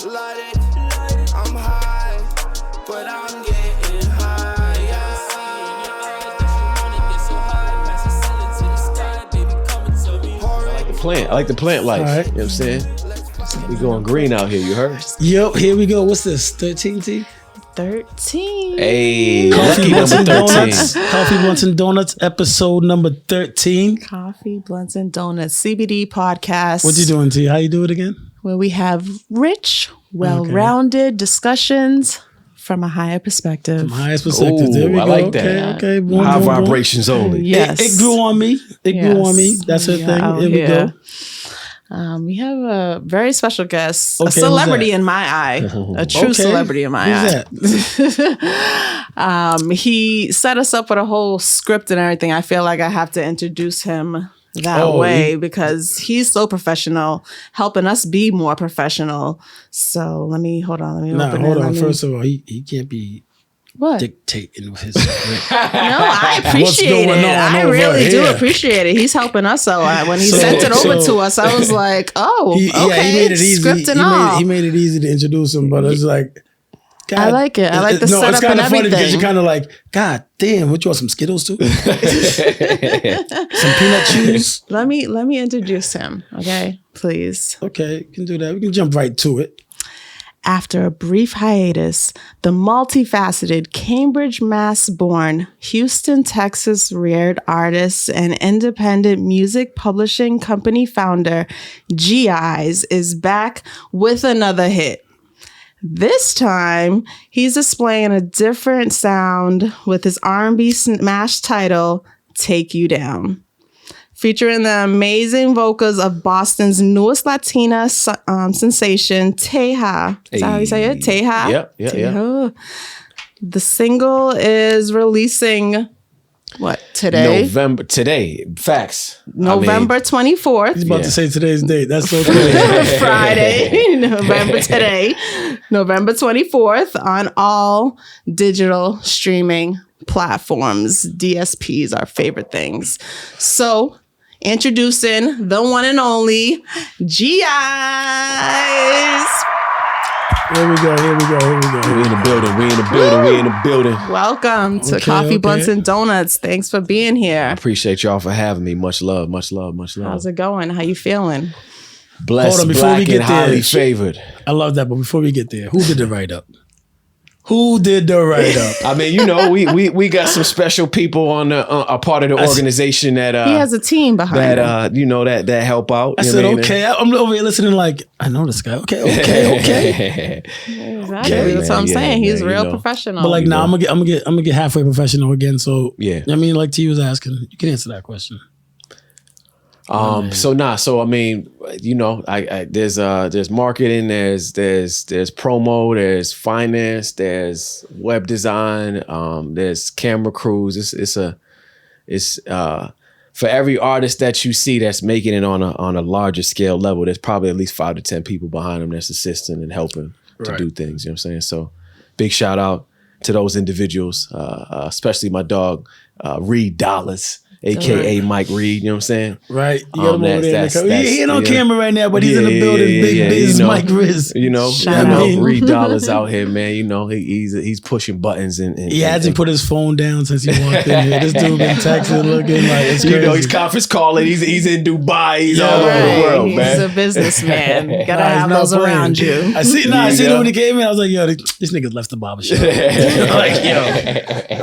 Light it. I'm high, but I'm getting high. I like the plant life. Right. You know what I'm saying? We going green out here, you heard? Yep, here we go. What's this? 13 T? 13. Hey, Coffee, lucky Blunts, number and 13. Donuts. Coffee, Blunts, and Donuts, episode number 13. Coffee, Blunts, and Donuts, CBD podcast. What you doing, T? How you do it again? Where we have rich, well-rounded discussions from a higher perspective. From highest perspective. Ooh, There we I go. like that. Okay. Boom, High boom, boom. vibrations only. Yes. It grew on me. It grew on me. That's her Yeah, thing. out Here we go. We have a very special guest, Okay, a celebrity who's that? in my eye, a true Okay. celebrity in my Who's eye. that? He set us up with a whole script and everything. I feel like I have to introduce him that Oh, way because he's so professional, helping us be more professional. So let me hold on. Let me Nah, open hold it. on. First of all, he can't be What? dictating with his script. No, I appreciate going it. on I over really do here? appreciate it. He's helping us. So when he So- sent it over so- to us, I was like, "Oh, He made it easy. script and all." He made it easy to introduce him, but it's like, God, I like it. I like the setup it's kind and of funny because everything. you're kind of like, God damn, what you want, some Skittles too? Some peanut chews? Let me introduce him, okay? Please. Okay, you can do that. We can jump right to it. After a brief hiatus, the multifaceted Cambridge, Mass-born, Houston, Texas reared artist and independent music publishing company founder G-Eyez is back with another hit. This time, he's displaying a different sound with his R&B smash title, Take You Down. Featuring the amazing vocals of Boston's newest Latina sensation, Teja. Is that how you say it? Teja? Yep. Teja. The single is releasing, today? Today. Facts. November 24th. He's about Yeah. to say today's date. That's so cool. Friday, November 24th on all digital streaming platforms. DSPs, our favorite things. So, introducing the one and only G-Eyez. Here we go. We in the building. Welcome to Okay, Coffee, okay. Blunts, and Donuts. Thanks for being here. Appreciate y'all for having me. Much love. How's it going? How you feeling? Blessed, Hold on, before we black, get and highly there. favored. I love that, but before we get there, who did the write-up? Who did the write-up? I mean, we got some special people on a part of the organization that He has a team behind him. that help out. I you said, know what I mean? okay. I'm over here listening like, I know this guy. Okay. Exactly. Okay. That's what I'm Yeah, saying. He's man, real you know. professional. But like, I'm gonna get halfway professional again. So Yeah. I mean, like T was asking, you can answer that question. So I mean, there's marketing, there's promo, there's finance, there's web design, there's camera crews. It's for every artist that you see that's making it on a larger scale level, there's probably at least 5 to 10 people behind them that's assisting and helping to Right. do things. You know what I'm saying? So big shout out to those individuals, especially my dog, Reed Dollars. AKA Mike Reed, you know what I'm saying? Right. You got him over there. that's- He ain't on yeah. camera right now, but he's in the building. Big biz, Mike Riz. Shout out. Reed Dollars out here, man. He's pushing buttons and He hasn't put his phone down since he walked in here. This dude been texting, looking like it's crazy. he's conference calling. He's in Dubai. He's all over the world, He's man. a businessman. Gotta Nah, have he's not those playing. around you. I see him when he came in. I was like, yo, this nigga's left the barbershop. I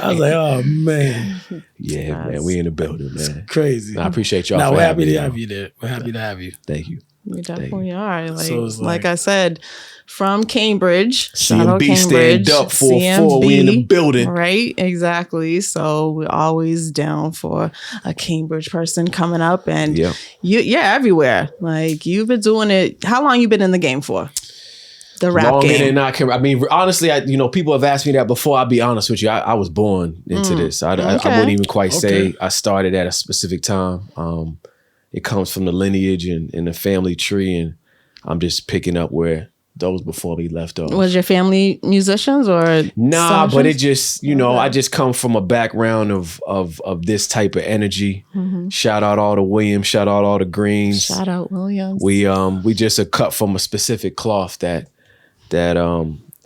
was like, oh man, Yeah, man. We in the building, man. crazy. I appreciate y'all. Now for we're having happy me, to have man. you there. We're happy to have you. Thank you. We definitely are. So it's Like like- I said, from Cambridge. Shout out CMB stand Cambridge. up 4-4. We in the building. Right, exactly. So we're always down for a Cambridge person coming up, and Yep. you're everywhere. Like you've been doing it. How long you been in the game for? The rap Longer game. than I can. I mean, honestly, people have asked me that before. I'll be honest with you. I was born into this. I wouldn't even quite say I started at a specific time. It comes from the lineage and the family tree, and I'm just picking up where those before me left off. Was your family musicians or Nah, but it musicians? just, I just come from a background of this type of energy. Shout out all the Williams, shout out all the Greens. Shout out Williams. We just are cut from a specific cloth that that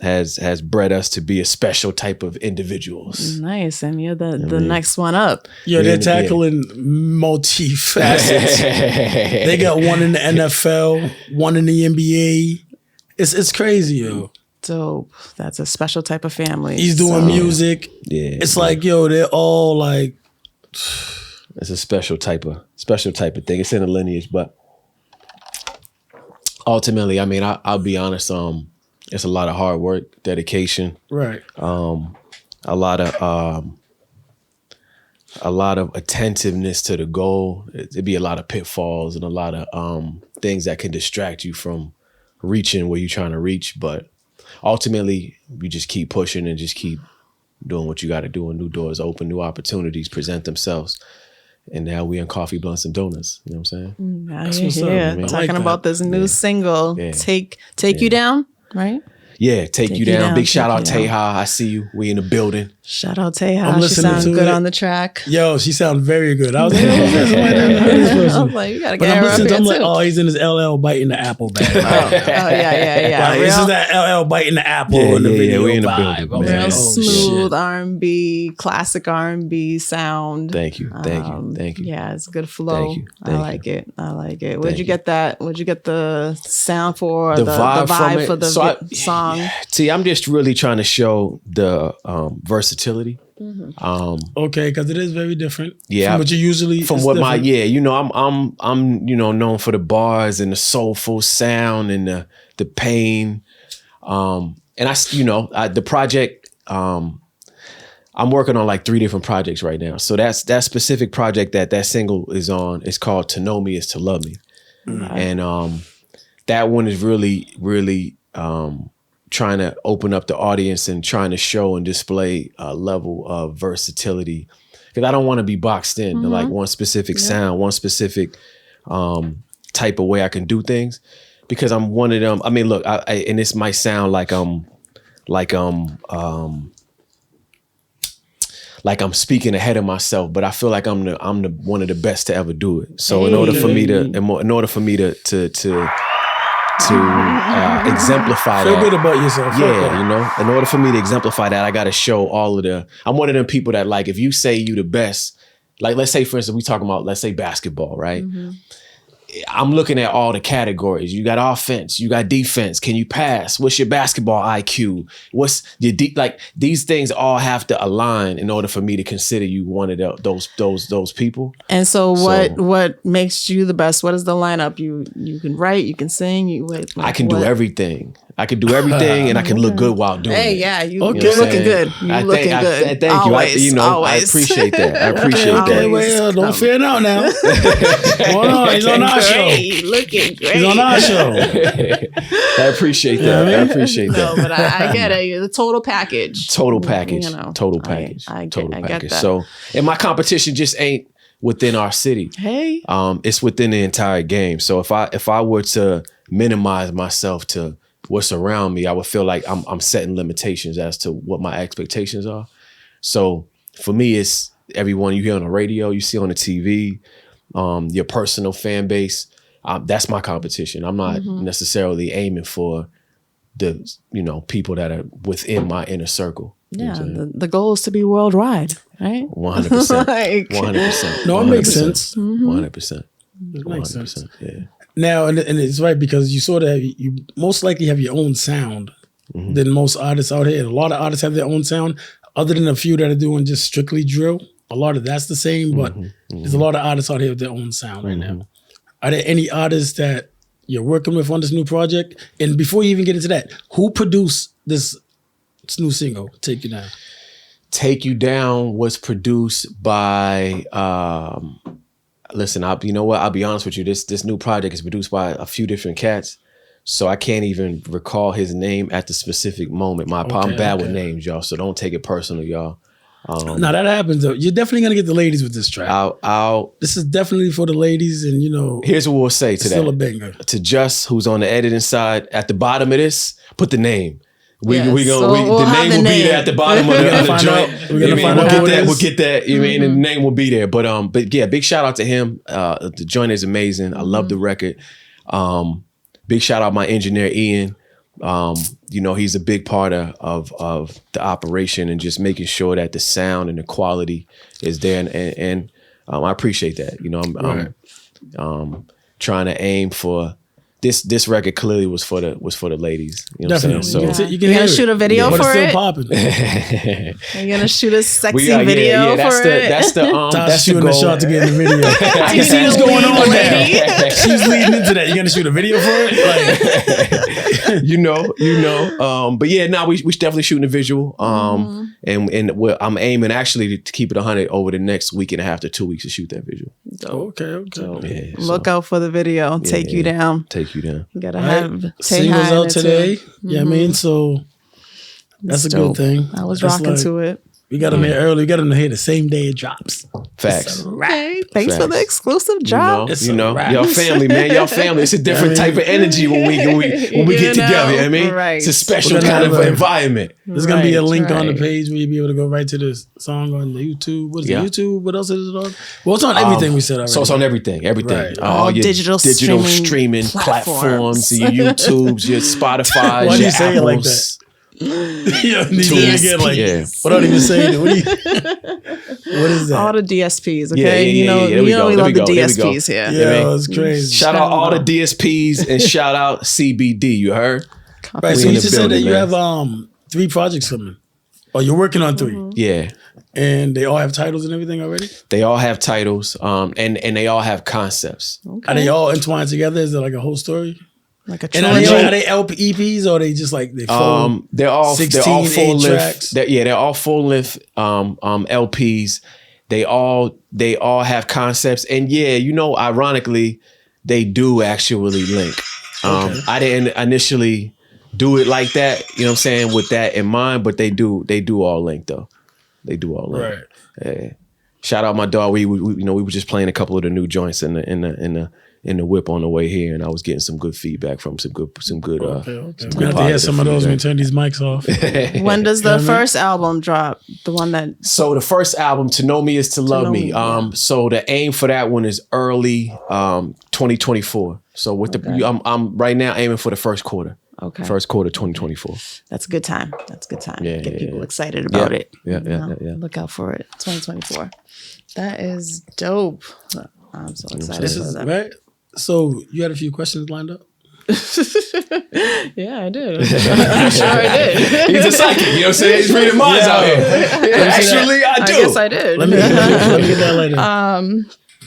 has bred us to be a special type of individuals. Nice. And you're the next one up. Yeah, they're tackling multi-facets. They got one in the NFL, one in the NBA. It's crazy, yo. Dope. That's a special type of family. He's doing music. Yeah. It's like, yo, they're all like... It's a special type of thing. It's in a lineage, but ultimately, I mean, I'll be honest, it's a lot of hard work, dedication. Right. A lot of attentiveness to the goal. It'd be a lot of pitfalls and a lot of things that can distract you from reaching where you're trying to reach. But ultimately, you just keep pushing and just keep doing what you got to do, and new doors open, new opportunities present themselves. And now we in Coffee, Blunts, and Donuts. You know what I'm saying? Now That's you're what's up, here man. I talking like about this new single, Yeah. Take You Down, right? Yeah, Take You Down. Big shout out Take You Teha. I see you. We in the building. Shout out Teha. I'm She listening sounds to good it. on the track. Yo, she sounds very good. I was like, I was like, you gotta but get I'm her up listening to here I'm like, too. oh, he's in his LL biting the apple bag. Oh yeah. Like, this is that LL biting the apple Yeah, in the yeah, video we in the vibe. building, I was man. like, Real oh, smooth shit. R&B, classic R&B sound. Thank you. Thank you. Yeah, it's good flow. Thank you. I like it. Where'd Thank you you. get that? Where'd you get the sound for The the vibe from vibe it. for the So song? See, I'm just really trying to show the versatility. Okay, because it is very different. Yeah, From what you usually... From it's what different. I'm known for the bars and the soulful sound and the pain. And the project, I'm working on like 3 different projects right now. So that specific project that single is on is called To Know Me Is To Love Me. And that one is really, really trying to open up the audience and trying to show and display a level of versatility. Because I don't want to be boxed in to like one specific sound, one specific type of way I can do things. Because I'm one of them. I mean, look, and this might sound like I'm speaking ahead of myself, but I feel like I'm the one of the best to ever do it. So in order for me to exemplify Feel that, good about yourself. yeah, in order for me to exemplify that, I got to show all of I'm one of them people that like, if you say you the best, like let's say for instance, we talking about, let's say basketball, right? I'm looking at all the categories. You got offense, you got defense. Can you pass? What's your basketball IQ? What's your like these things all have to align in order for me to consider you one of those people. And so what makes you the best? What is the lineup? You can write, you can sing, I can do everything. I can do everything, and I can look good while doing it. Hey, yeah, you Okay. looking good. You looking good. Thank you. Always, I always. appreciate that. I appreciate Okay, that. well, don't fear now. Hold on, he's on our show. Looking great. He's on our show. I appreciate that. I appreciate No, that. but I get it. The total package. Total package. Total package. I get that. So, and my competition just ain't within our city. Hey. It's within the entire game. So if I were to minimize myself to what's around me, I would feel like I'm setting limitations as to what my expectations are. So for me, it's everyone you hear on the radio, you see on the TV, your personal fan base. That's my competition. I'm not necessarily aiming for the people that are within my inner circle. Yeah, the goal is to be worldwide, right? 100%. Like- 100%. No, it makes sense. 100%. It makes sense. Yeah. Now, and it's right because you sort of you most likely have your own sound than most artists out here. A lot of artists have their own sound, other than a few that are doing just strictly drill. A lot of that's the same, but there's a lot of artists out here with their own sound right now. Are there any artists that you're working with on this new project? And before you even get into that, who produced this new single, Take You Down? Take You Down was produced by listen, I'll be honest with you. This new project is produced by a few different cats. So I can't even recall his name at the specific moment. I'm bad with names, y'all. So don't take it personal, y'all. Now that happens though. You're definitely gonna get the ladies with this track. This is definitely for the ladies, and here's what we'll say to that. Still a banger. To Just, who's on the editing side, at the bottom of this, put the name. The name will be there at the bottom of the joint. We're gonna find out who it is. We'll get that. You mean, and the name will be there. But yeah, big shout out to him. The joint is amazing. I love the record. Big shout out my engineer Ian. You know, he's a big part of the operation and just making sure that the sound and the quality is there. And I appreciate that. You know, I'm trying to aim for this record clearly was for the ladies. You know Definitely. what I'm saying? So You can gonna shoot a video but for it's it? still popping. You're gonna shoot a sexy video that's for the, it. That's the Tasha's the shooting goal. a shot to get in the video. I can see what's going on now. She's leading into that. You're gonna shoot a video for it? Like, you know. But yeah, we definitely shooting a visual. And I'm aiming actually to keep it 100 over the next week and a half to 2 weeks to shoot that visual. okay. Yeah, Look out for the video. Take you down. Take you down. You gotta Right. have Singles out today. Too. Yeah, I mean, so that's a good thing. I was That's rocking like- to it. We got them here early. We got them here the same day it drops. Facts. Right. Thanks for the Facts. exclusive drop. It's You know, a wrap. y'all family, man. Y'all family. It's a different type of energy when we get You together. You know what I mean? right. It's a special We're gonna kind of have a- environment. There's gonna be a Right, link on the right. page where you'll be able to go right to this song on the YouTube. What is Yeah. it? YouTube? What else is it on? Well, it's on everything we said already. So it's on everything. Right. All your digital streaming platforms. your YouTubes, your Spotify, Why do your you say it like Apples. You don't need to again, like, Yeah. without even saying it. What is that? All the DSPs, okay? Yeah, you know, there we go, we there love we the go, there we go. DSPs here. Yeah, it's crazy. Shout out all the DSPs and shout out CBD. You heard? Right, We so in you the just said that building, you man. have 3 projects coming. Oh, you're working on 3. Yeah. And they all have titles and everything already? They all have titles, and they all have concepts. Are they all entwined together? Is it like a whole story? Like a And trilogy. are they LP EPs or are they just like they full? They're all 16, full 8 length. tracks? They're all full length LPs. They all have concepts, and yeah, you know, ironically, they do actually link. I didn't initially do it like that, you know what I'm saying, with that in mind, but they do all link though. They do all link. Right. Yeah. Shout out my dog. We were just playing a couple of the new joints in the whip on the way here, and I was getting some good feedback from some good Okay. good We're gonna have to hear some of those when we turn these mics off. When does the first album drop? The one that So the first album, To Know Me Is To Love Know Me. Me, yeah. So the aim for that one is early 2024. So with I'm right now aiming for the first quarter. Okay. First quarter 2024. That's a good time. That's a good time. Yeah, Get yeah, people yeah. excited about it. Yeah, You know, Look out for it. 2024. That is dope. I'm so excited This for is that. right. So you had a few questions lined up? Yeah, I did. I'm sure I did. He's a psychic, you know what I'm saying? He's reading minds out here. Yeah, actually, I do. I guess I did. Let me get that later.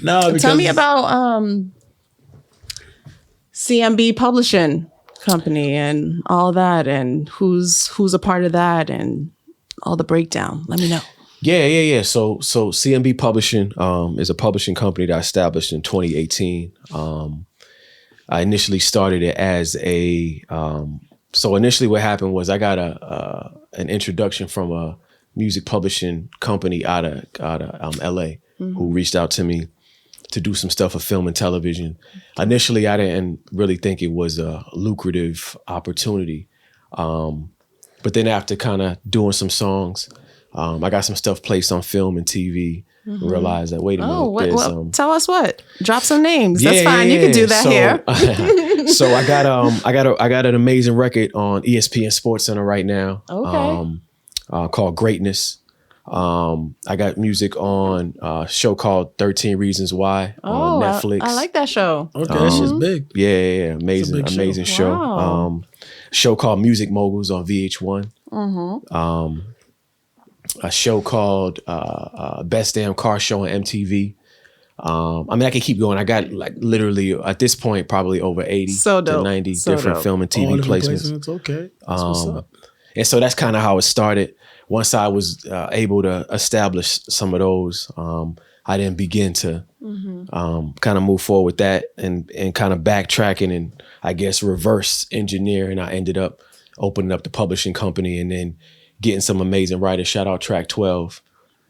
No, because Tell me about CMB Publishing Company and all that, and who's a part of that, and all the breakdown. Let me know. Yeah. So CMB Publishing is a publishing company that I established in 2018. I initially started it as a so initially what happened was I got an introduction from a music publishing company out of LA who reached out to me to do some stuff for film and television. Initially, I didn't really think it was a lucrative opportunity. But then after kind of doing some songs, I got some stuff placed on film and TV. Realized that, wait a minute. Oh, there's, tell us what. Drop some names. That's fine. You can do that here. So I got an amazing record on ESPN Sports Center right now. Okay. Called Greatness. I got music on a show called 13 Reasons Why on Netflix. I like that show. okay, that shit's big. Yeah. Amazing, It's a big amazing show. Wow. Show called Music Moguls on VH1. A show called Best Damn Car Show on MTV. I mean, I can keep going. I got like literally at this point probably over 80 So to dope. 90 So different dope. film and All TV different placements. Okay. That's what's up. And so that's kind of how it started. Once I was able to establish some of those, I then begin to kind of move forward with that and kind of backtracking and I guess reverse engineer. And I ended up opening up the publishing company and then getting some amazing writers. Shout out Track 12.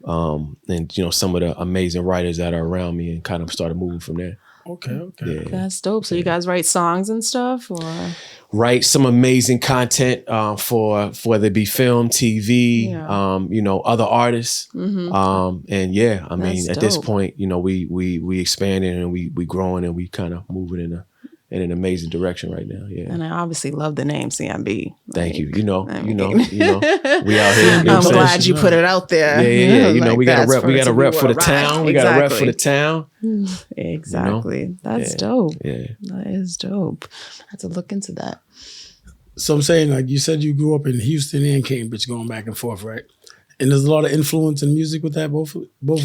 And you know, some of the amazing writers that are around me and kind of started moving from there. Okay. Yeah. That's dope. So you guys write songs and stuff, or Write some amazing content for whether it be film, TV, Yeah. you know, other artists. And yeah, I mean, That's at this dope. point, you know, we expanding and we growing and we kind of moving in an amazing direction right now. Yeah. And I obviously love the name CMB. Thank you. Like, You know, I we mean- out here. You know I'm glad you put it out there. Yeah. You know, Like, we got to that's rep. We it got to to be rep for the what town. right. We got to rep Exactly. for the town. Exactly. That's dope. Yeah. That is dope. I have to look into that. So I'm saying, like you said, you grew up in Houston and Cambridge, going back and forth, right? And there's a lot of influence in music with that both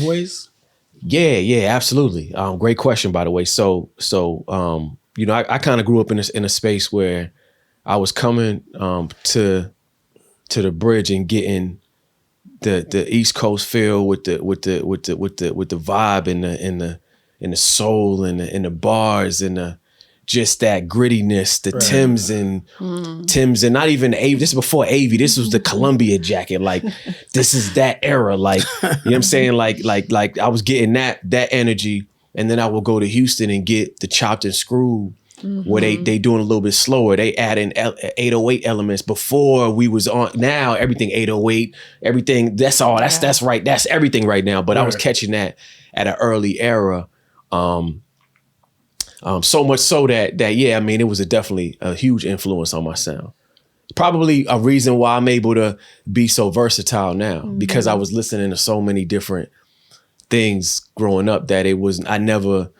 ways. Yeah, absolutely. Great question, by the way. So, you know, I kind of grew up in a space where I was coming to the bridge and getting the East Coast feel with the vibe and the soul and the bars and the just that grittiness, the Timbs and not even AV. This is before AV. This was the Columbia jacket. Like this is that era. Like you know what I'm saying. Like I was getting that energy, and then I will go to Houston and get the chopped and screwed. Where they doing a little bit slower. They add in 808 elements. Before we was on, now everything 808, everything. That's all. That's right. That's everything right now. But I was catching that at an early era. So much so that yeah, I mean, it was definitely a huge influence on my sound. Probably a reason why I'm able to be so versatile now, because I was listening to so many different things growing up that I never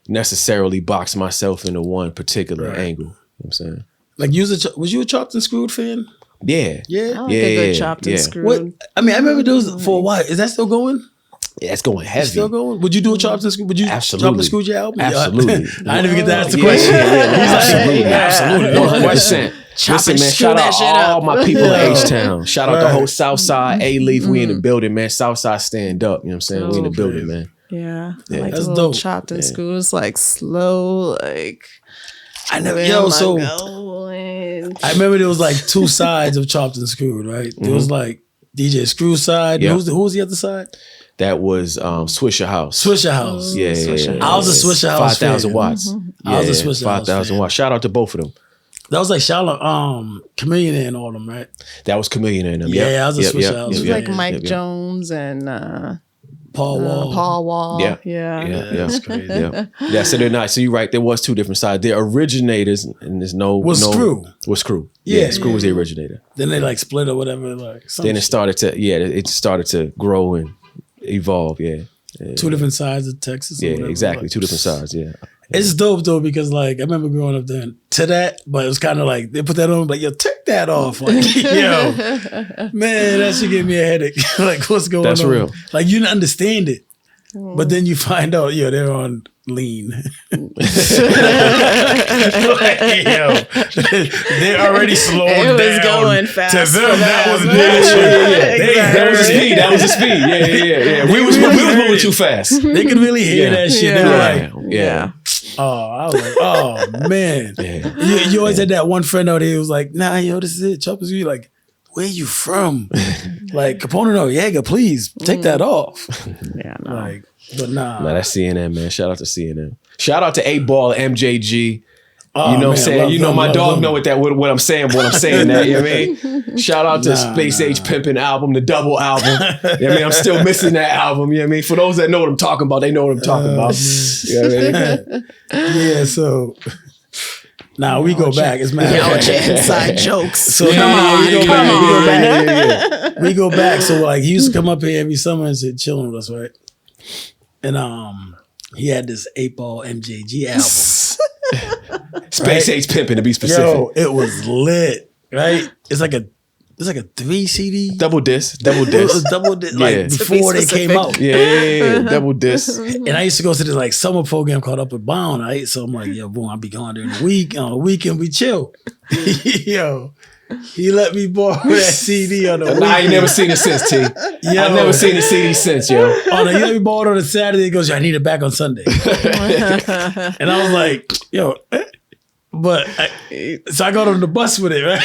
necessarily boxed myself into one particular angle. You know what I'm saying? Like, was you a Chopped and Screwed fan? Yeah. Yeah. I like a good chopped and screwed. What? I mean, I remember those for a while. Is that still going? Yeah, it's going heavy. Still going? Would you do a Chopped and Screwed? Would you Absolutely. Chop and Screwed your album? Absolutely. I didn't even get to ask the Yeah, question. absolutely. 100%. Chop Listen, and man, screw shout that out shit all up. my people in H-Town. Shout out the Right. whole Southside, A-Leaf. We in the building, man. Southside stand up. You know what I'm saying? We in the Dope. building, man. Yeah, I Yeah. like That's the little dope. chopped and screwed. It's like slow, like I never. where Yo, am I so going? I remember there was like two sides of Chopped and Screwed, right? There was like DJ Screw side. Yeah. Who was the other side? That was Swisher House. Swisher House. Yeah. I was a Swisher House 5,000 fan. watts. I was a Swisher House 5,000 fan. watts. Shout out to both of them. That was like Charlotte, Chameleon and all them, right? That was Chameleon in them. Yeah, I was a Swisher House It was Yeah, like Mike Jones and Paul Wall. Paul Wall. Yeah. Yeah. That's crazy. Yeah, so they're not. So you're right. There was two different sides. The originators, and there's no Screw. Was Screw. Yeah, Yeah, Screw was the yeah. originator. Then they like split or whatever. Like Then it started to grow and evolve. Yeah. two different sides of Texas. or Yeah, whatever, exactly. like. Two different sides. Yeah. It's dope though because like I remember growing up then to that, but it was kind of like they put that on, like yo, take that off, like yo, man, that should give me a headache. Like what's going That's on? real. Like you didn't understand it, but then you find out, yo, they're on lean. Like, yo, they're already slowing It was down. going fast To for them, that them. was bullshit. That was the speed. That was the speed. Yeah. We was moving too fast. They could really hear Yeah. that shit. They were like, Yeah. oh, I was like, oh man. Yeah. You always had that one friend out there who was like, nah, yo, this is it. Choppers, you like, where you from? Like, Capone or Jaeger, please take that off. Yeah, no. Like, but nah. No, that's CNN, man. Shout out to CNN. Shout out to 8-Ball, MJG. Oh, You know what I'm man, saying? love You know them, my love dog them. know what I'm saying that, you know what I mean? Shout out to Space Age Pimpin' album, the double album. You know what I mean? I'm still missing that album, you know what I mean? For those that know what I'm talking about, they know what I'm talking about. You know what I mean? Yeah, so now we go back. It's mad. Yo, your inside jokes. So Yeah, we go back. So like he used to come up here every summer and sit chilling with us, right? And he had this 8-Ball MJG album. Space Age Pimpin' to be specific. Yo, it was lit, right? It's like a 3 CD. Double disc. It was double disc, like Yeah. before they came out. Yeah. Double disc. And I used to go to this like summer program called Up with Bound, right? So I'm like, yo, boom, I'll be gone during the week. On the weekend, we chill. Yo, he let me borrow that CD on the weekend. I ain't never seen it since, T. Yo. I've never seen the CD since, yo. Oh, no, he let me borrow it on a Saturday. He goes, yo, I need it back on Sunday. And I was like, yo, but so I got on the bus with it, right?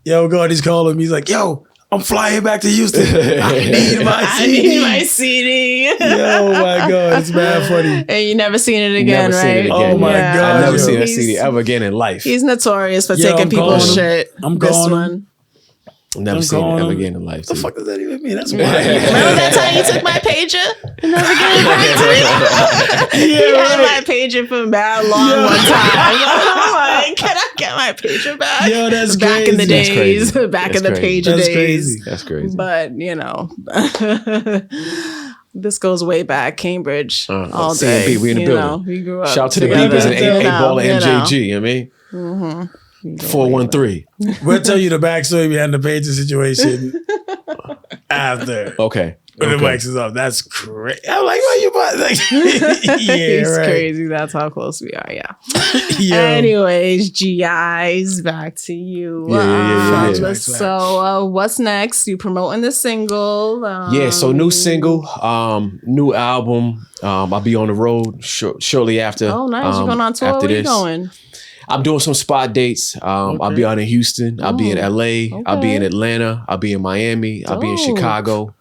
Yo, God, he's calling me. He's like, yo, I'm flying back to Houston. I need my I CD. need my CD. Yo, my God, it's mad funny. And you never seen it again, Never right? seen it again. Oh, my yeah. God, I've never yo. seen that He's- CD ever again in life. He's notorious for Yo, taking I'm people's calling him. shit. I'm This calling him. one. Never I'm seen it calling ever him. again in life. What the too. fuck does that even mean? That's Remember wild. that time you took my pager? And never gave it back to me? You had my pager for mad long one time. I'm like, can I get my pager back? Yo, that's back in the crazy. That's days. crazy. Back That's in the crazy. pager That's days. crazy. That's crazy. But, this goes way back. Cambridge all day. CMB, we in the building. We grew up. Shout out to the together, Beavers and eight ball of you know. MJG. You know what I mean? 413. We'll tell you the backstory behind the pager situation after. Okay. When the mics is up. That's crazy. I'm like, why you bought like yeah, He's right. crazy. That's how close we are. Yeah. Yo. Anyways, G-Eyez, back to you. Yeah. Facts. So, what's next? You promoting the single? Yeah, so new single, new album. I'll be on the road shortly after. Oh, nice. You going on tour? After Where you this. going? I'm doing some spot dates. I'll be out in Houston. I'll be in LA. I'll be in Atlanta. I'll be in Miami. I'll be in Dope. Chicago.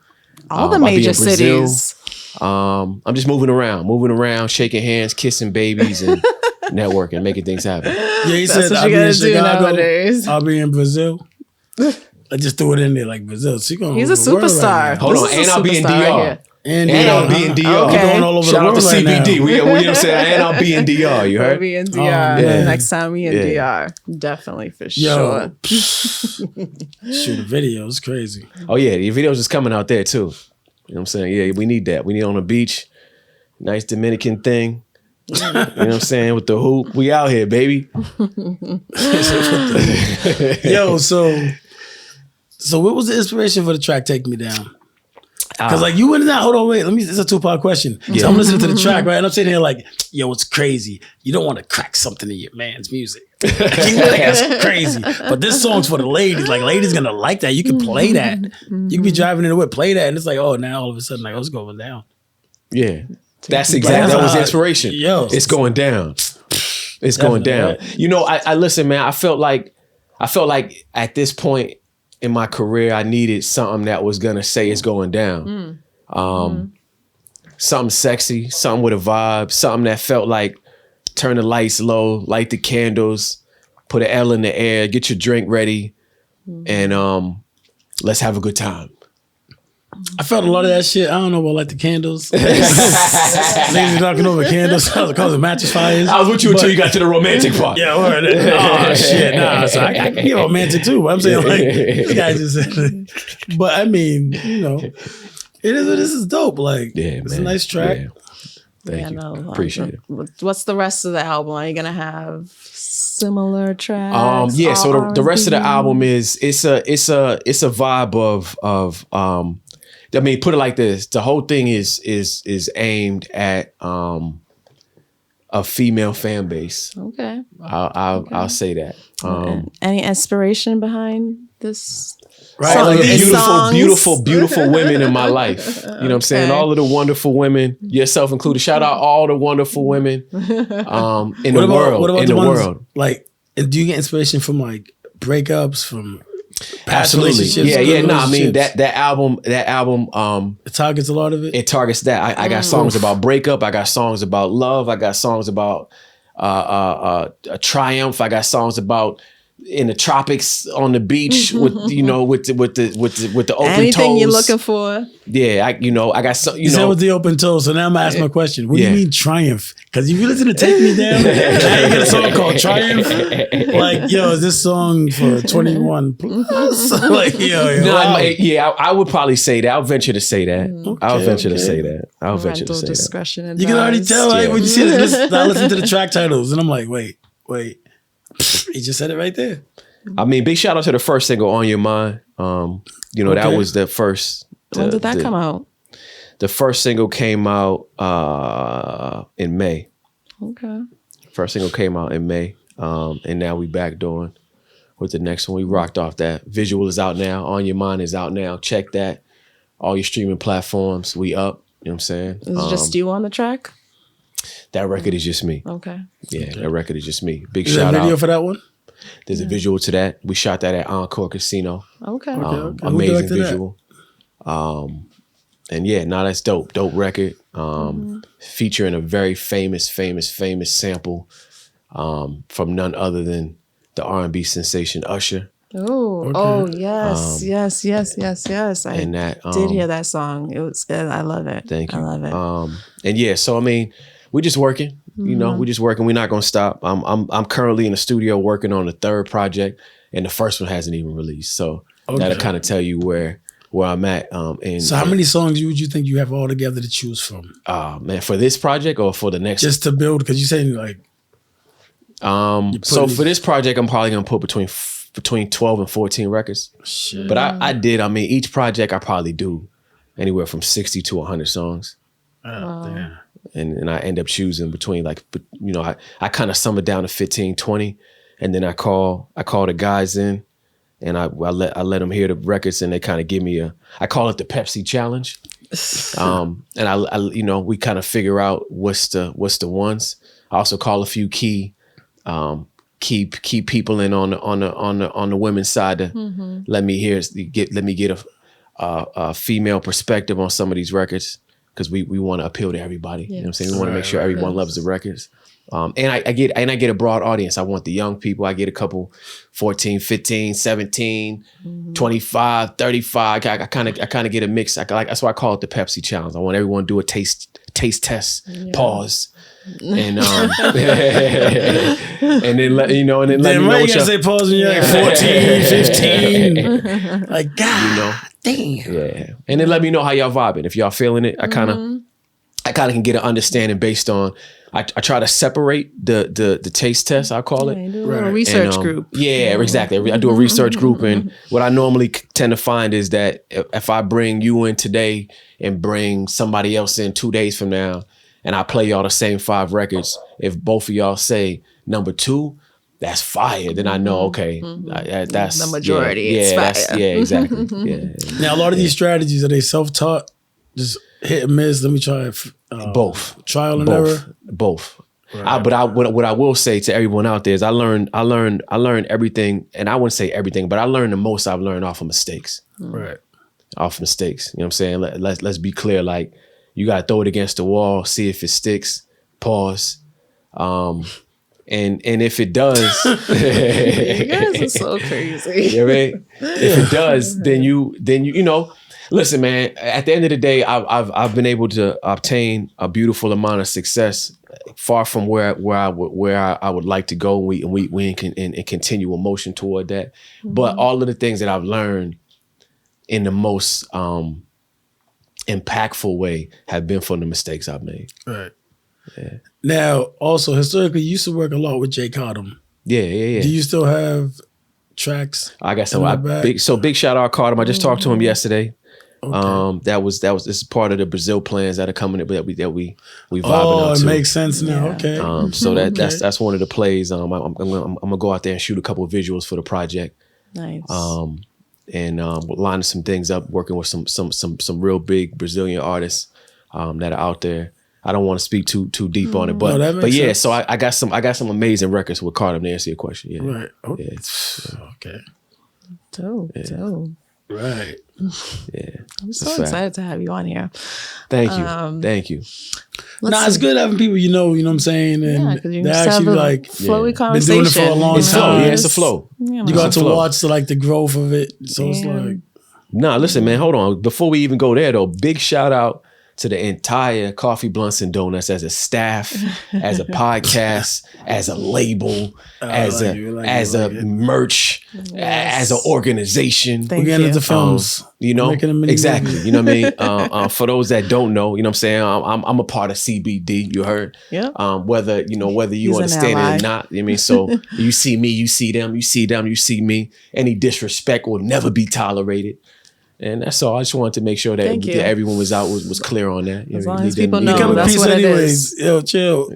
All the I'll be in major Brazil. cities. I'm just moving around, shaking hands, kissing babies, and networking, making things happen. Yeah, he That's said what I'll you be in gotta do Chicago. nowadays. I'll be in Brazil. I just threw it in there like Brazil. She going He's a over the world superstar. right now. Hold on, This is a and I'll be in superstar right DR. here. And I'll be in DR. Okay. You're going all over Shout the out world to right now. CBD. We you know what I'm saying? And I'll be in DR. You We'll heard? be in DR. man. Next time we in Yeah. DR. Definitely for Yo, sure. shoot a video. It's crazy. Oh yeah, the videos is coming out there too. You know what I'm saying? Yeah, we need that. We need on the beach, nice Dominican thing. You know what I'm saying? With the hoop, we out here, baby. Yo, so what was the inspiration for the track "Take Me Down"? Because like you went in that. Hold on, wait. Let me. It's a 2-part question. So I'm listening to the track, right, and I'm sitting here like, yo, it's crazy. You don't want to crack something in your man's music. You think that's crazy. But this song's for the ladies. Like, ladies gonna like that. You can play that. You can be driving in the whip, play that, and it's like, oh, now all of a sudden, like, oh, it's going down. Yeah, that's exactly that was the inspiration. Yo. It's going down. It's going down. Definitely. You know, I listen, man. I felt like at this point in my career, I needed something that was gonna say it's going down. Something sexy, something with a vibe, something that felt like turn the lights low, light the candles, put an L in the air, get your drink ready, and let's have a good time. I felt a lot of that shit. I don't know about like the candles. Niggas knocking over candles, causing mattress fires. I was with you until you got to the romantic part. Yeah, word. Oh shit, nah. So I can get romantic too. But I'm saying like this guy just said. But I mean, you know, it is. This is dope. Like, Yeah, it's man. a nice track. Yeah. Thank you. No, Appreciate it. What's the rest of the album? Are you gonna have similar tracks? Yeah, so all the rest of the R&B? album is it's a vibe of I mean, put it like this: the whole thing is aimed at a female fan base. Okay. I'll say that. Any inspiration behind this? Right, All of the these beautiful women in my life. You know what I'm saying? Okay. All of the wonderful women, yourself included. Shout out all the wonderful women in the world. In the world. Like, do you get inspiration from like breakups, from past Absolutely. relationships? Yeah, good yeah. No, I mean relationships? that album It targets a lot of it. it targets that. I got songs about breakup. I got songs about love. I got songs about a triumph. I got songs about in the tropics on the beach with the open Anything toes. you're looking for? Yeah, I got some. You said with the open toes. So now I'm gonna ask my question. What do Yeah. you mean triumph? Because if you listen to Take Me Down, now you get a song called Triumph. Like, yo, is this song for 21 plus? Like, yo, No, wow. I would probably say that. I'll venture to say that. I'll venture to say that. I'll venture to Parental say that. discretion. You can already advised. tell, like, Yeah. when you see this. I listen to the track titles and I'm like, wait. He just said it right there. I mean, big shout out to the first single, "On Your Mind." That Okay. was the first. When did that come out? The first single came out in May. Okay. First single came out in May, and now we back doing with the next one. We rocked off that. Visual is out now. "On Your Mind" is out now. Check that. All your streaming platforms, we up. You know what I'm saying? Is it just you on the track? That record is just me. Okay. Yeah, that record is just me. Big Is there a shout video out. for that one? There's a visual to that. We shot that at Encore Casino. Okay. Okay. Who Amazing directed that? visual. And yeah, that's dope. Dope record. Featuring a very famous sample from none other than the R&B sensation Usher. Oh, yes, yes. I and that did hear that song. It was good. I love it. Thank you. I love it. And yeah, so I mean, we're just working. You know, we're just working. We're not gonna stop. I'm currently in the studio working on the third project, and the first one hasn't even released. So that'll kind of tell you where I'm at. So how many songs would you think you have all together to choose from? Man, for this project or for the next? Just to build, because you saying like. So for this project, I'm probably gonna put between 12 and 14 records. Shit. But I mean, each project I probably do anywhere from 60 to 100 songs. Oh, damn. And I end up choosing between I kind of sum it down to 15, 20, and then I call the guys in, and I let them hear the records, and they kind of give me I call it the Pepsi challenge, and I we kind of figure out what's the ones. I also call a few key people in on the women's side to let me get a female perspective on some of these records. Because we want to appeal to everybody. You know what I'm saying? We want to make sure everyone loves the records. And I get a broad audience. I want the young people. I get a couple 14, 15, 17, 25, 35. I kind of get a mix. That's why I call it the Pepsi challenge. I want everyone to do a taste test, pause. And and then let me know what you say pause when you're like 14, 15. Like, God. Damn. Yeah. And then let me know how y'all vibing. If y'all feeling it, I kind of can get an understanding based on I try to separate the taste test, I call it. Do a research group. Yeah, exactly. I do a research group, and what I normally tend to find is that if I bring you in today and bring somebody else in 2 days from now, and I play y'all the same 5 records, if both of y'all say number 2, that's fire. Then I know, okay, that's the majority. Yeah, it's fire. Yeah, exactly. Yeah. Now, a lot of these strategies, are they self-taught? Just hit and miss? Let me try it. Both. Trial and error? Both. Right. What I will say to everyone out there is I learned everything, and I wouldn't say everything, but I learned the most I've learned off of mistakes. Right. Off mistakes. You know what I'm saying? Let's be clear. Like, you gotta throw it against the wall, see if it sticks, pause. And if it does, you guys are so crazy. You know what I mean? If it does, then you listen, man. At the end of the day, I've been able to obtain a beautiful amount of success, far from where I would like to go. We can continue a motion toward that. But all of the things that I've learned in the most impactful way have been from the mistakes I've made. Right. Yeah. Now, also historically, you used to work a lot with Jay Cottom. Yeah. Do you still have tracks? I got some. Big shout out Cottom. I just talked to him yesterday. Okay. This is part of the Brazil plans that are coming that we vibing on. Oh, it makes sense now. Okay. So that's one of the plays. I'm gonna go out there and shoot a couple of visuals for the project. Nice. And lining some things up, working with some real big Brazilian artists that are out there. I don't want to speak too deep on it, but yeah. Sense. So I got some amazing records with Cottom to answer your question. Yeah. Right. Okay. Yeah. Okay. Dope. Right. Yeah. I'm so excited to have you on here. Thank you. It's good having people you know what I'm saying, and because you they actually like flowy conversation. Been doing it for a long time. Yeah, it's a flow. You got to watch the growth of it. So it's like, listen, man, hold on. Before we even go there though, big shout out to the entire Coffee Blunts and Donuts as a staff, as a podcast, as a label, as a merch, as an organization. We're getting into films. Exactly. Movie. You know what I mean? For those that don't know, you know what I'm saying? I'm a part of CBD, you heard? Yeah. Whether you understand it or not. I mean, so you see me, you see them, you see them, you see me. Any disrespect will never be tolerated. And that's all. I just wanted to make sure that everyone was clear on that. As long as people know, you that's what it is. Yo, chill.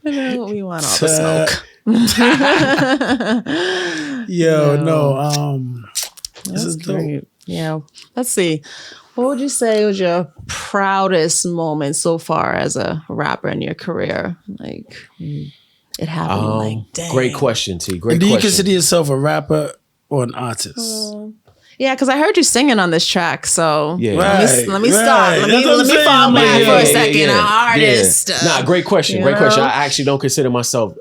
We want all the smoke. This is great. Yeah. Let's see. What would you say was your proudest moment so far as a rapper in your career? Like, it happened dang. Great question, T. Great question. Do you consider yourself a rapper or an artist? Yeah, because I heard you singing on this track. So yeah. Let me start. Let me fall back for a second. An artist. Great question. Great question. I actually don't consider myself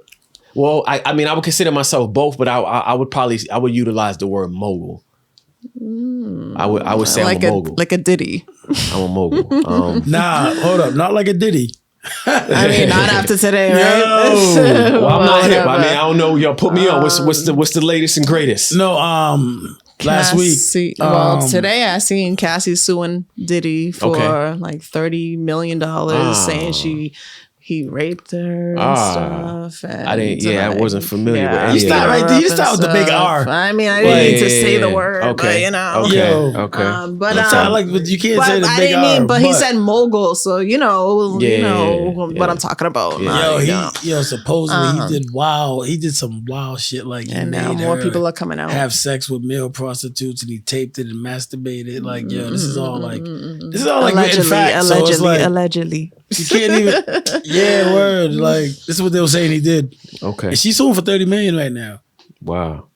Well, I mean, I would consider myself both, but I would utilize the word mogul. I would say like I'm a mogul. like a Diddy. I'm a mogul. Nah, hold up. Not like a Diddy. I mean, not after today, right? Yo. Well, I'm not hip. I mean, I don't know. Yo, put me on. What's the latest and greatest? No, last week. Today I seen Cassie suing Diddy for like $30 million, saying he raped her and stuff. And I didn't. Yeah, I wasn't familiar with any You start right there. You start with the big R. I mean, I didn't need to say the word, but you know. Okay. But you can't say the I big didn't mean, R. but he said mogul, so you know what I'm talking about. Supposedly he did He did some wild shit like and now more people are coming out. Have sex with male prostitutes and he taped it and masturbated. Like, this is all like written facts. Allegedly. You can't even. Yeah, word. Like, this is what they were saying he did. Okay. And she's suing for $30 million right now. Wow.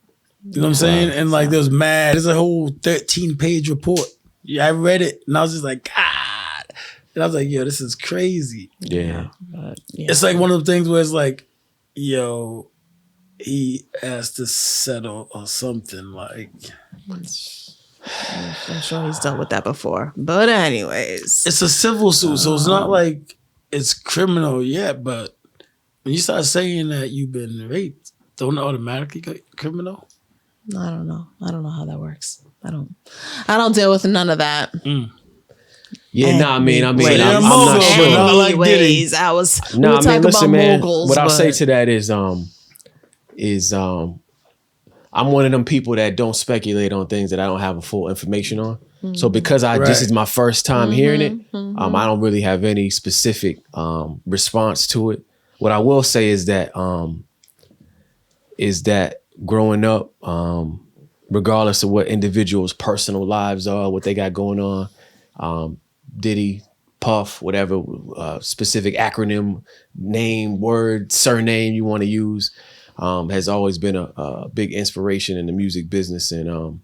You know what I'm saying? And like, there's there's a whole 13-page report. Yeah, I read it and I was just like, God. And I was like, yo, this is crazy. Yeah. It's like one of the things where it's like, yo, he has to settle or something like. I'm sure he's dealt with that before. But anyways. It's a civil suit, so it's not like it's criminal yet, but when you start saying that you've been raped, don't it automatically go criminal? I don't know. I don't know how that works. I don't deal with none of that. Yeah, nah, I mean, I'm mogul, not sure. not like Diddy. Anyways, listen, man. What I'll say to that is I'm one of them people that don't speculate on things that I don't have a full information on. So because this is my first time hearing it, I don't really have any specific response to it. What I will say is that growing up, regardless of what individuals' personal lives are, what they got going on, Diddy, Puff, whatever specific acronym, name, word, surname you want to use, has always been a big inspiration in the music business and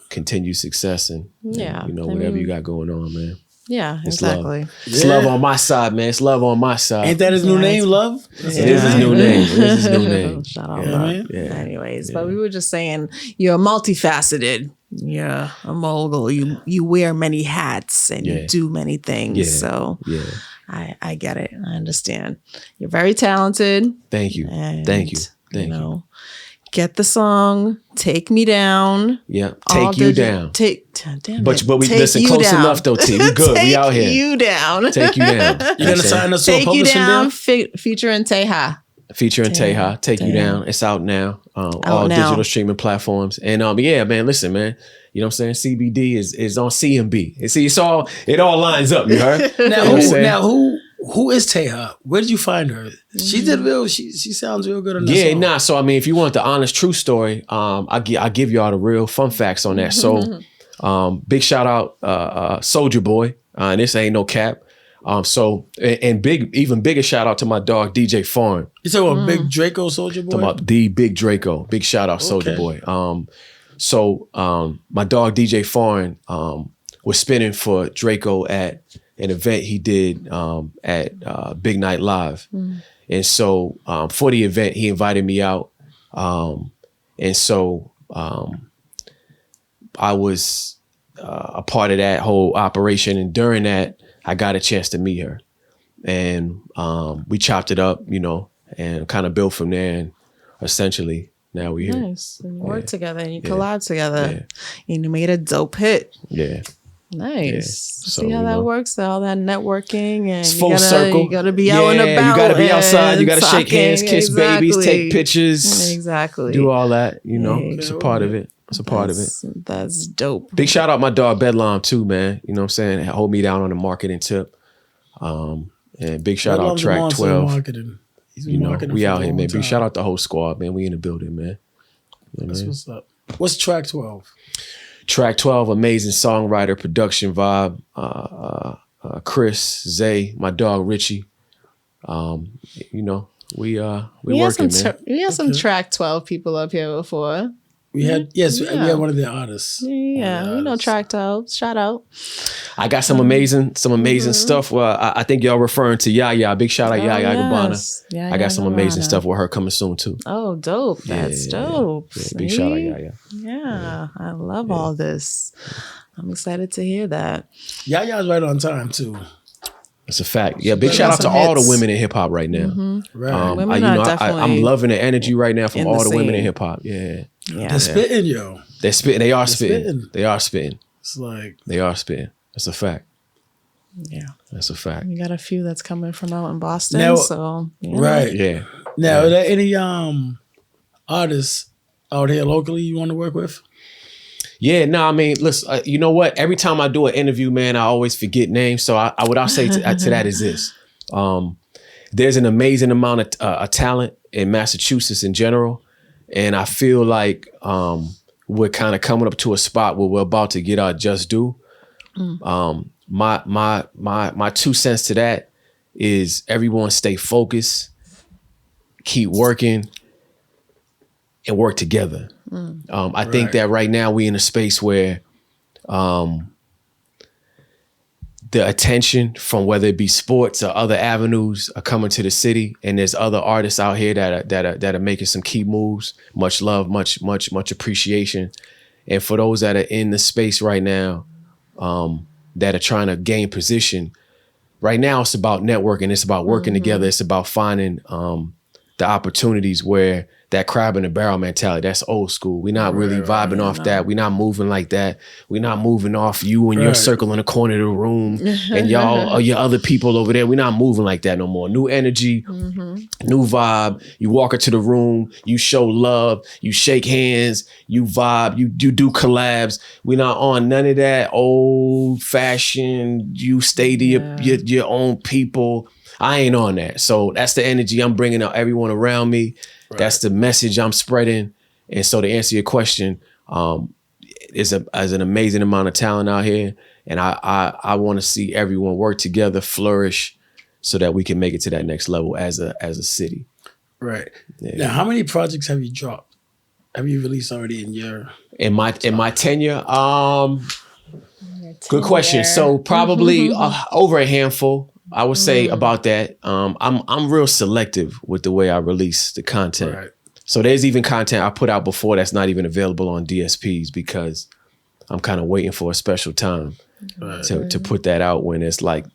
continued success and whatever you got going on, man. Yeah, it's exactly. Love. It's love on my side, man. It's love on my side. Ain't that his new name, Love? It is his new name. It is his new name. Shout out, Love. Yeah. Anyways, but we were just saying you're multifaceted. You're a mogul. You wear many hats and you do many things. Yeah. So I get it. I understand. You're very talented. Thank you. Thank you. Thank you. Get the song "Take Me Down." Yeah, take you down. Damn but it. we Take listen close down. enough though, T. We good. We out here. Take you down. Take you down. You gonna sign us to a Take you publishing down. deal? Featuring Teha. Featuring Teha. Take you down. It's out now. All digital streaming platforms. And man, listen, man. You know what I'm saying? CBD is on CMB. And see, it all lines up. You heard? Who is Teha? Where did you find her? She did she sounds real good on that song. So I mean, if you want the honest, true story, I give y'all the real fun facts on that. So big shout out Soldier Boy. And this ain't no cap. Even bigger shout out to my dog DJ Foreign. You talking about Big Draco Soldier Boy? Talking about the Big Draco. Big shout out Soldier Boy. My dog DJ Foreign was spinning for Draco at an event he did at Big Night Live. And so for the event, he invited me out. I was a part of that whole operation. And during that, I got a chance to meet her. And we chopped it up, and kind of built from there. And essentially, now we're here. Nice. And you work together and you collab together. And you made a dope hit. Yeah. Nice. Yeah. See how that works, all that networking, and it's full circle. You gotta be out and about. You gotta be outside. You gotta shake hands, kiss babies, take pictures. Exactly. Do all that. It's a part of it. It's a part of it. That's dope. Big shout out my dog Bedlam too, man. You know what I'm saying? Hold me down on the marketing tip. And big shout out Track 12. We out here, man. Big shout out the whole squad, man. We in the building, man. That's what's up. What's Track 12? Track 12, amazing songwriter, production vibe. Chris, Zay, my dog Richie. We working, man. We had some Track 12 people up here before. We had we had one of their artists. Yeah, we know Tracto. Shout out. I got some amazing stuff. Well, I think y'all referring to Yaya. Big shout out Yaya yes. Gabbana. I got some amazing stuff with her coming soon too. Oh, dope. That's dope. Yeah, big shout out Yaya. Yeah, I love all this. I'm excited to hear that. Yaya's right on time too. That's a fact. Yeah, big shout out to all the women in hip hop right now. Right. Women are definitely I'm loving the energy right now from in all the the women in scene. hip hop. Yeah. They're spitting, yo. They're spitting. They are spitting. They are spitting. It's like They are spitting. That's a fact. Yeah. That's a fact. We got a few that's coming from out in Boston. Now- So right. Yeah. Now, are there any artists out here locally you want to work with? Yeah, no, I mean, listen, you know what? Every time I do an interview, man, I always forget names. So what I'll say to that is this. There's an amazing amount of talent in Massachusetts in general. And I feel like we're kind of coming up to a spot where we're about to get our just due. My 2 cents to that is everyone stay focused, keep working, and work together. I think that right now we in a space where the attention from whether it be sports or other avenues are coming to the city, and there's other artists out here that are making some key moves. Much love, much appreciation, and for those that are in the space right now that are trying to gain position. Right now, it's about networking. It's about working together. It's about finding the opportunities where that crab in the barrel mentality, that's old school. We're not really vibing off that. We're not moving like that. We're not moving off you and your circle in the corner of the room and y'all or your other people over there. We're not moving like that no more. New energy, new vibe. You walk into the room, you show love, you shake hands, you vibe, you do collabs. We're not on none of that old fashioned, you stay to your own people. I ain't on that. So that's the energy I'm bringing out everyone around me. Right. That's the message I'm spreading. And so to answer your question, there's an amazing amount of talent out here. And I want to see everyone work together, flourish, so that we can make it to that next level as a city. Right. Yeah. Now, how many projects have you dropped? Have you released already in my tenure? Good question. So probably over a handful. I would say about that. I'm real selective with the way I release the content. Right. So there's even content I put out before that's not even available on DSPs because I'm kind of waiting for a special time to put that out when it's like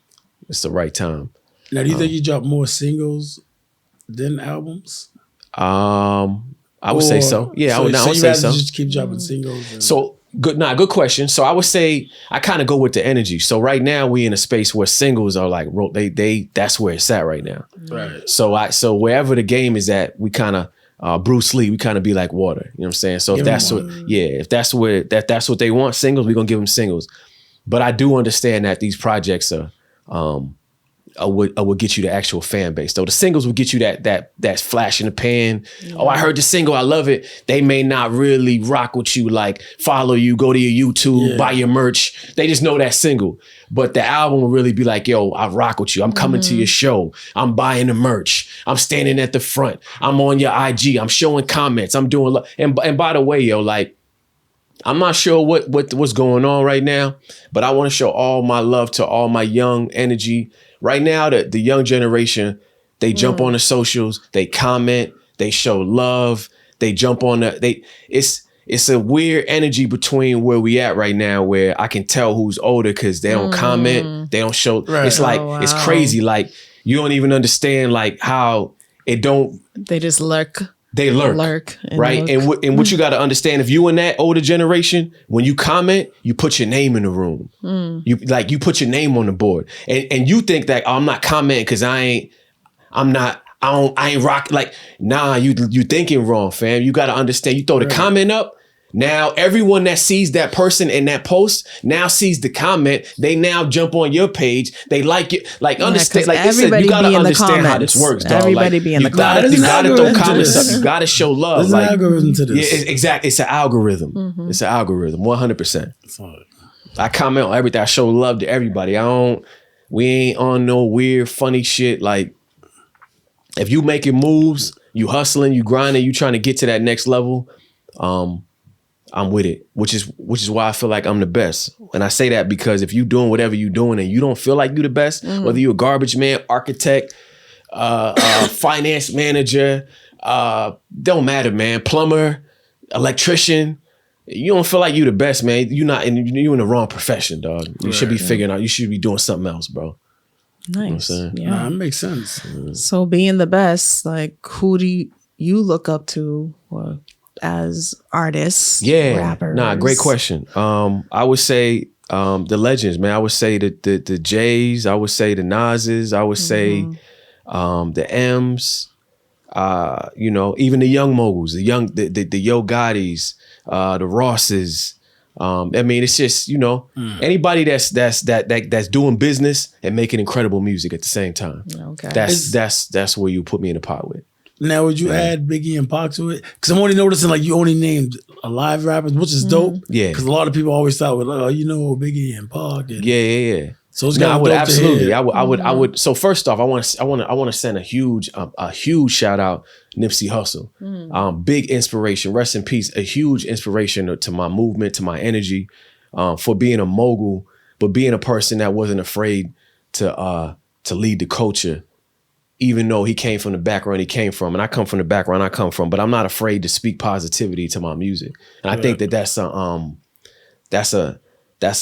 it's the right time. Now, do you think you drop more singles than albums? I would say so. Yeah, I would say so. Just keep dropping singles. So good question. So I would say I kind of go with the energy. So right now we in a space where singles are like they that's where it's at right now. Right. So wherever the game is at, we kind of Bruce Lee, we kind of be like water. You know what I'm saying? So if that's what they want, singles, we're gonna give them singles. But I do understand that these projects are will get you the actual fan base. So the singles will get you that flash in the pan. Yeah. Oh, I heard the single, I love it. They may not really rock with you, like follow you, go to your YouTube, buy your merch. They just know that single. But the album will really be like, yo, I rock with you. I'm coming to your show. I'm buying the merch. I'm standing at the front. I'm on your IG. I'm showing comments. I'm doing and by the way, yo, like I'm not sure what's going on right now, but I want to show all my love to all my young energy. Right now, the young generation, they jump on the socials, they comment, they show love, they jump on it's a weird energy between where we at right now, where I can tell who's older because they don't comment, they don't show. Right. It's like it's crazy. Like you don't even understand like how it don't. They just lurk. They lurk, right? Look. And what you got to understand, if you in that older generation, when you comment, you put your name in the room. You put your name on the board, and you think that I'm not commenting because I ain't rock. Like, nah, you thinking wrong, fam. You got to understand. You throw the comment up. Now everyone that sees that person in that post now sees the comment. They now jump on your page. They like it. Like understand. Like you gotta understand how this works, dog. Everybody like, be in the comments. You gotta throw comments up. You gotta show love. There's like, an algorithm to this. Yeah, exactly. It's an algorithm. It's an algorithm. 100%. I comment on everything. I show love to everybody. We ain't on no weird, funny shit. Like if you making moves, you hustling, you grinding, you trying to get to that next level. I'm with it, which is why I feel like I'm the best. And I say that because if you doing whatever you doing and you don't feel like you the best, whether you a garbage man, architect, finance manager, don't matter, man, plumber, electrician, you don't feel like you the best, man. You in the wrong profession, dog. You should be figuring out. You should be doing something else, bro. Nice. You know what I'm saying? Yeah. Nah, that makes sense. So being the best, like, who do you look up to or as artists, rappers? Nah, great question. I would say the legends, man. I would say the Geyez. I would say the Nas's. I would say the M's. Even the young moguls, the Yo Gottis, the Rosses. I mean, it's just anybody that's doing business and making incredible music at the same time. Okay, that's where you put me in the pot with. Now, would you add Biggie and Pac to it? Because I'm only noticing like you only named alive rappers, which is dope. Yeah, because a lot of people always thought with Biggie and Pac. And yeah. So it's I would dope absolutely. To hear. I would. So first off, I want to send a huge shout out Nipsey Hussle. Big inspiration. Rest in peace. A huge inspiration to my movement, to my energy, for being a mogul, but being a person that wasn't afraid to lead the culture. Even though he came from the background he came from, and I come from the background I come from, but I'm not afraid to speak positivity to my music. And I think that's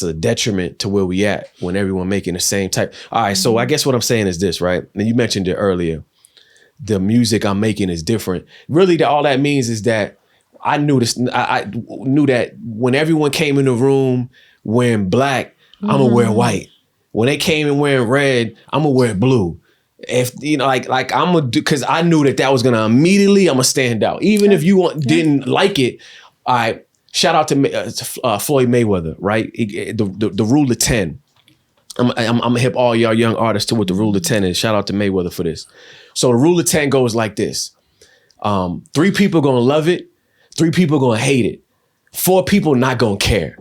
a detriment to where we at when everyone making the same type. All right, so I guess what I'm saying is this, right? And you mentioned it earlier. The music I'm making is different. Really, all that means is that I knew this. I knew that when everyone came in the room wearing black, I'm gonna wear white. When they came in wearing red, I'm gonna wear blue. If like I'm gonna do, because I knew that was gonna immediately I'm gonna stand out. Even if you didn't like it, all right. Shout out to Floyd Mayweather, right? The rule of 10. I'm gonna hip all y'all young artists to what the rule of 10 is. Shout out to Mayweather for this. So the rule of 10 goes like this: 3 people gonna love it, 3 people gonna hate it, 4 people not gonna care.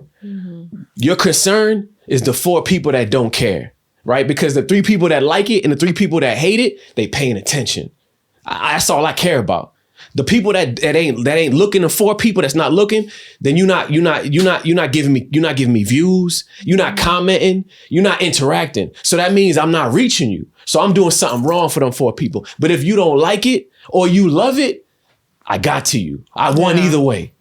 Your concern is the 4 people that don't care, right? Because the 3 people that like it and the 3 people that hate it, they paying attention. That's all I care about. The people that ain't looking, the 4 people that's not looking, then you're not giving me views, you're not commenting, you're not interacting. So that means I'm not reaching you. So I'm doing something wrong for them 4 people. But if you don't like it or you love it, I got to you. I won either way.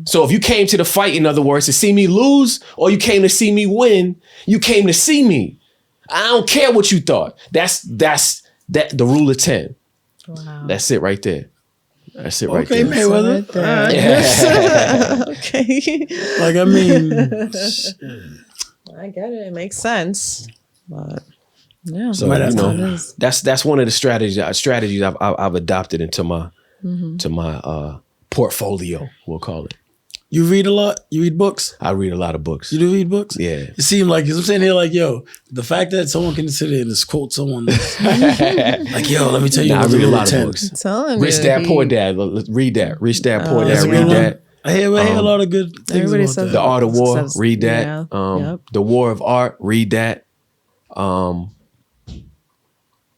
So if you came to the fight, in other words, to see me lose, or you came to see me win, you came to see me. I don't care what you thought. That's the rule of 10. Wow. That's it right there. That's it right there. Okay, Mayweather. Okay. Like, I mean, I get it. It makes sense. But yeah. So that's one of the strategies I've adopted into my portfolio, we'll call it. you read a lot? You read books? I read a lot of books. You do read books? Yeah. It seems like, I'm saying here, like, yo, the fact that someone can sit there and just quote someone like, yo, let me tell you. I read a lot of books. I'm telling Rich you, Dad, Poor Dad. Read that. Rich Dad, Poor Dad. That's a Read good that. one. I hear a lot of good things Everybody about says that. The Art of War. Says- Read that. yeah, yep. The War of Art. Read that. I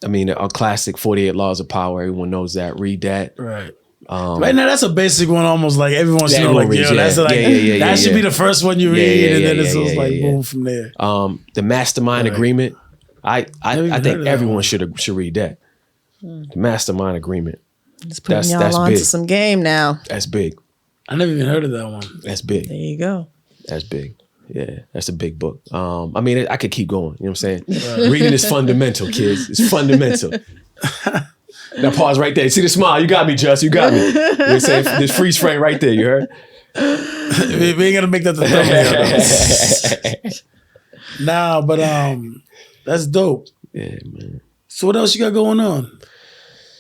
mean, a classic 48 Laws of Power. Everyone knows that. Read that. Right. Right now, that's a basic one. Almost like everyone should know. Like, reads, yo, that's like that should yeah. be the first one you read, and then it's just like boom from there. The Mastermind Agreement. I think everyone should read that. The Mastermind Agreement. Just putting y'all onto big. some game now. That's big. I never even heard of that one. That's big. There you go. That's big. Yeah, that's a big book. I mean, I could keep going. You know what I'm saying? Reading is fundamental, kids. It's fundamental. Now pause right there. See the smile? You got me, Just. You got me. You know what I'm saying? This freeze frame right there. You heard? We ain't gonna make that the thumbnail. Nah, but that's dope. Yeah, man. So what else you got going on?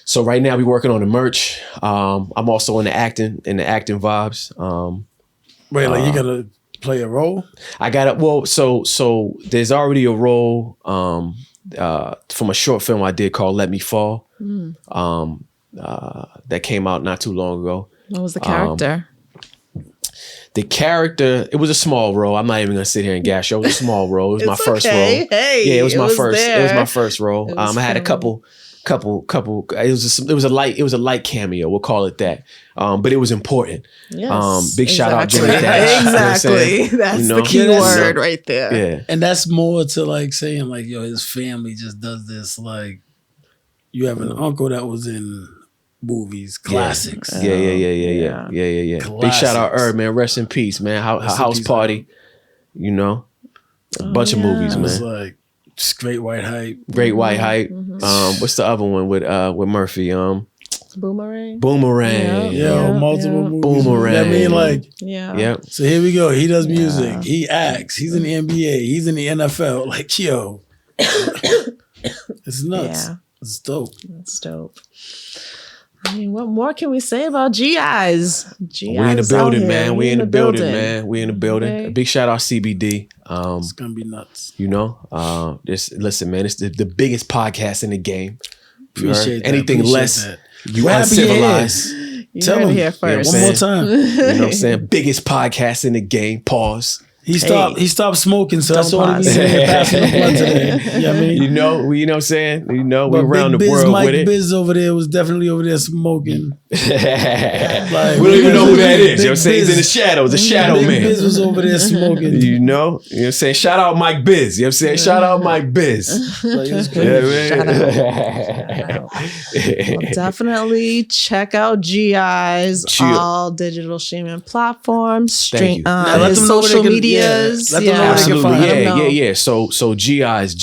So right now we working on the merch. I'm also in the acting vibes. Wait, like you gotta play a role? I got it. Well, so there's already a role from a short film I did called Let Me Fall. That came out not too long ago. What was the character? The character, it was a small role. I'm not even gonna sit here and gas you. It was a small role. It was my first role. Hey, yeah, it was my first. there. It was my first role. I had a couple couple. It was a light cameo. We'll call it that. But it was important. Yes, Big shout out Jimmy exactly. Thatch. Exactly. That's the key word right there. Yeah. And that's more to like saying like, yo, his family just does this. Like, you have an uncle that was in movies, classics. Yeah. Big shout out man. Rest in peace, man. House Party. You know, a bunch of movies, man. It's like just Great White Hype. Great White Hype. What's the other one with Murphy? Boomerang. Multiple movies. Boomerang. I mean, like, Yep. so here we go. He does music. He acts. He's in the NBA. He's in the NFL. Like, yo, it's nuts. Yeah. It's dope. That's dope. I mean, what more can we say about G-Eyez? We in the building, man. We in the building, man. We in the building. Okay. A big shout out CBD. It's gonna be nuts. You know, listen, man. It's the biggest podcast in the game. Appreciate that. Anything Appreciate less, that. you What happened uncivilized. You Tell heard it him. here first. One more time. You know what I'm saying? Biggest podcast in the game. Pause. He stopped smoking, so that's Don't all he was pause. saying. Passing the blunt today. You know what I mean? You know what I'm saying? You know, we But around the Big Biz, world Mike with it. Biz over there was definitely over there smoking. Like, We don't even know who that is. You know what I'm saying? He's in the shadows, the shadow Big man. Biz was over there smoking. You know what I'm saying? Shout out Mike Biz. You know what I'm saying? Shout out Mike Biz. Like, it's You know what I mean? Well, definitely check out G-Eyez, Chill. all digital streaming platforms, Thank you. Now, let his them know where they social can- medias. let them know where they can Absolutely, find let 'em know. yeah. So Geyez,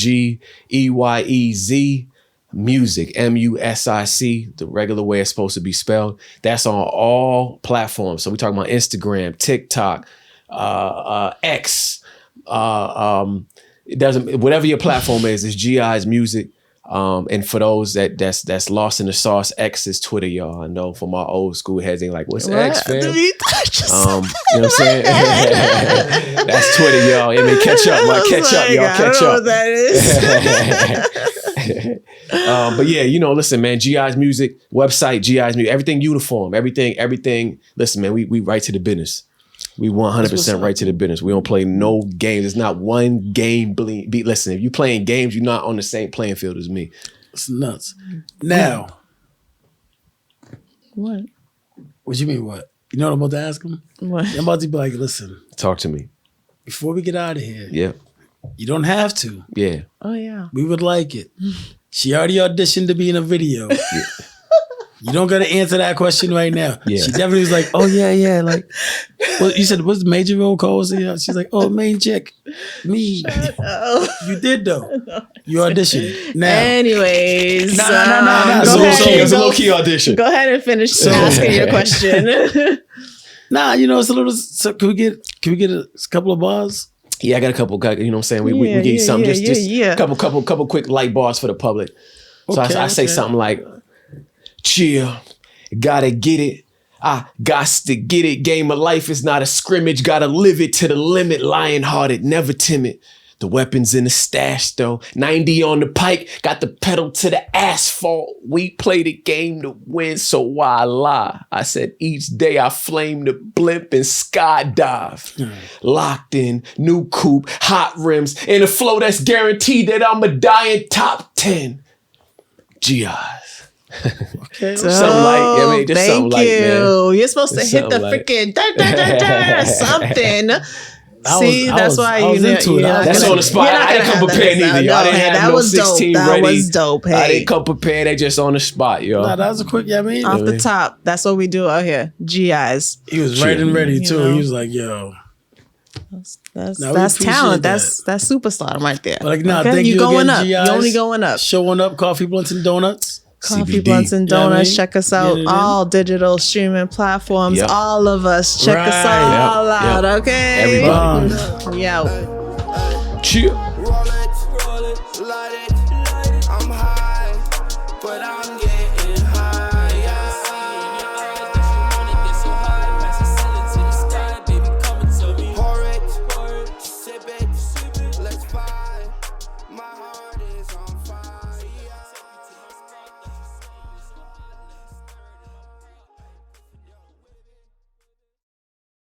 Geyez music, MUSIC, the regular way it's supposed to be spelled. That's on all platforms. So we talking about Instagram, TikTok, X. It doesn't, whatever your platform is, it's Geyez music. And for those that's lost in the sauce, X is Twitter, y'all. I know from our old school heads, they like, what's X, fam? You know what I'm saying? That's Twitter, y'all. I mean, catch up, y'all. Catch up. I don't know what that is. But yeah, you know, listen, man, G-Eyez music, website, G-Eyez music, everything uniform, everything. Listen, man, we right to the business. We 100% right to the business. We don't play no games. There's not one game beat. Listen, if you playing games, you're not on the same playing field as me. It's nuts. Now, What? what you mean what? You know what I'm about to ask him? What? I'm about to be like, listen, Talk to me. before we get out of here, Yeah. you don't have to. Yeah. Oh, yeah. We would like it. She already auditioned to be in a video. You don't got to answer that question right now. Yeah. She definitely was like, oh, yeah. Like, well, you said, what's the major role called? She's like, oh, main chick. Me. You did, though. You auditioned. Now. It Anyways. No. was So- it was a low-key audition. Go ahead and finish asking your question. Nah, you know, it's a little, so can we get a couple of bars? Yeah, I got a couple, you know what I'm saying? We Yeah, get you yeah, something. yeah, Just yeah. couple quick light bars for the public. So Okay, I say okay. something like, chill, gotta get it. I gots to get it. Game of life is not a scrimmage. Gotta live it to the limit. Lion-hearted, never timid. The weapons in the stash though. 90 on the pike. Got the pedal to the asphalt. We play the game to win, so why lie? I said each day I flame the blimp and skydive. Locked in, new coupe, hot rims, and a flow that's guaranteed that I'ma die in top 10. G-Eyez. Okay. Something like, I mean, just something like, man. You're supposed to Just hit the something like- freaking something. See, I that's was why into it. That's on the spot. I didn't come prepared either, y'all. I didn't have that no was 16 dope. ready. That was dope. I Hey, didn't come prepared. They just on the spot, yo. Nah, that was a quick, yeah, I mean. off the top, that's what we do out here. G-Eyez. He was right and ready, too. know. He was like, yo. That's Now, we that's appreciate talent. that. That's superstar right there. But like, nah, Okay? thank you going again, up. G-Eyez. You're only going up. Showing up, Coffee, Blunts, and Donuts. Coffee, CBD. blunts, and Yeah, I donuts. mean, Check us out. get it in. All digital streaming platforms. Yep. All of us. Check us Right. all Yep. out. Yep. Okay. Everybody. Bomb. Yo. Chill.